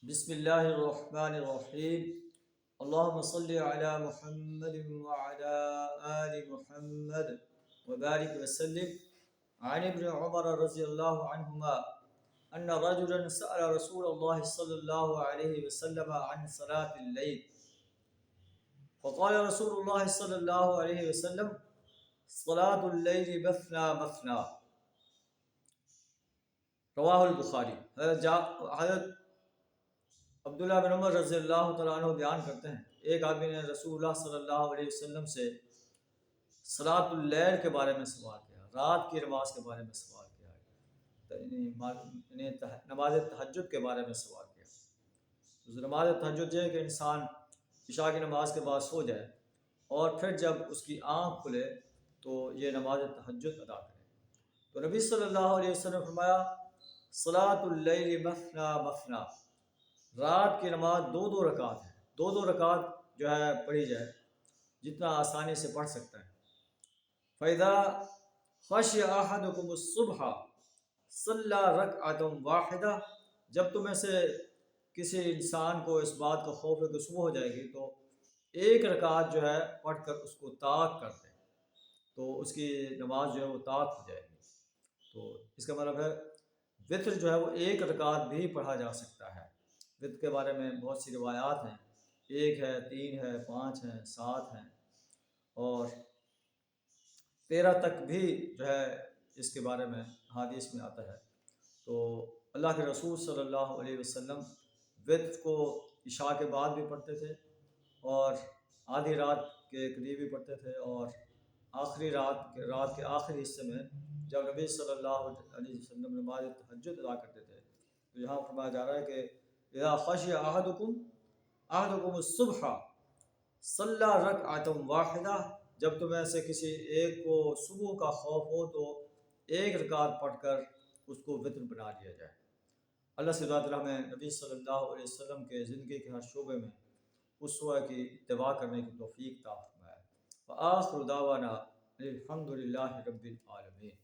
بسم اللہ الرحمن الرحیم اللہم صلی علی محمد وعلی آل محمد وبارک وسلم عن ابن عمر رضی اللہ عنہما ان رجلا سأل رسول اللہ صلی اللہ علیہ وسلم عن صلاة اللیل فقال رسول اللہ صلی اللہ علیہ وسلم صلاة اللیل مثنى مثنى رواہ البخاری۔ حضرت عبداللہ بن عمر رضی اللہ تعالیٰ عنہ بیان کرتے ہیں، ایک آدمی نے رسول اللہ صلی اللہ علیہ وسلم سے صلاۃ اللیل کے بارے میں سوال کیا، رات کی نماز کے بارے میں سوال کیا، یعنی نماز تہجد کے بارے میں سوال کیا۔ نماز تہجد یہ ہے کہ انسان عشاء کی نماز کے بعد سو جائے اور پھر جب اس کی آنکھ کھلے تو یہ نماز تہجد ادا کرے۔ تو نبی صلی اللہ علیہ وسلم نے فرمایا صلاۃ اللیل مثنی مثنی، رات کی نماز دو دو رکعت ہے، دو دو رکعت جو ہے پڑھی جائے جتنا آسانی سے پڑھ سکتا ہے۔ فَإِذَا خَشِيَ أَحَدُكُمُ الصُّبْحَ صَلَّى رَكْعَةً وَاحِدَةً، جب تمہیں سے کسی انسان کو اس بات کا خوف ہے کہ صبح ہو جائے گی تو ایک رکعت جو ہے پڑھ کر اس کو طاق کر دے، تو اس کی نماز جو ہے وہ طاق ہو جائے گی۔ تو اس کا مطلب ہے وتر جو ہے وہ ایک رکعت بھی پڑھا جا سکتا ہے۔ وتر کے بارے میں بہت سی روایات ہیں، ایک ہے، تین ہے، پانچ ہیں، سات ہیں اور 13 تک بھی جو ہے اس کے بارے میں حدیث میں آتا ہے۔ تو اللہ کے رسول صلی اللہ علیہ وسلم وتر کو عشاء کے بعد بھی پڑھتے تھے اور آدھی رات کے قریب بھی پڑھتے تھے، اور آخری رات کے آخری حصے میں جب نبی صلی اللہ علیہ وسلم نماز تہجد ادا کرتے تھے تو یہاں فرمایا جا رہا ہے کہ اذا خشی احدکم الصبح صلی رکعۃ واحدہ، جب تمہیں سے کسی ایک کو صبح کا خوف ہو تو ایک رکعت پڑھ کر اس کو وتر بنا لیا جائے۔ اللہ سے دعا تعالیٰ ہمیں نبی صلی اللہ علیہ وسلم کے زندگی کے ہر شعبے میں اسوہ کی اتباع کرنے کی توفیق عطا فرمائے۔ وآخر دعوانا الحمد للہ رب العالمین۔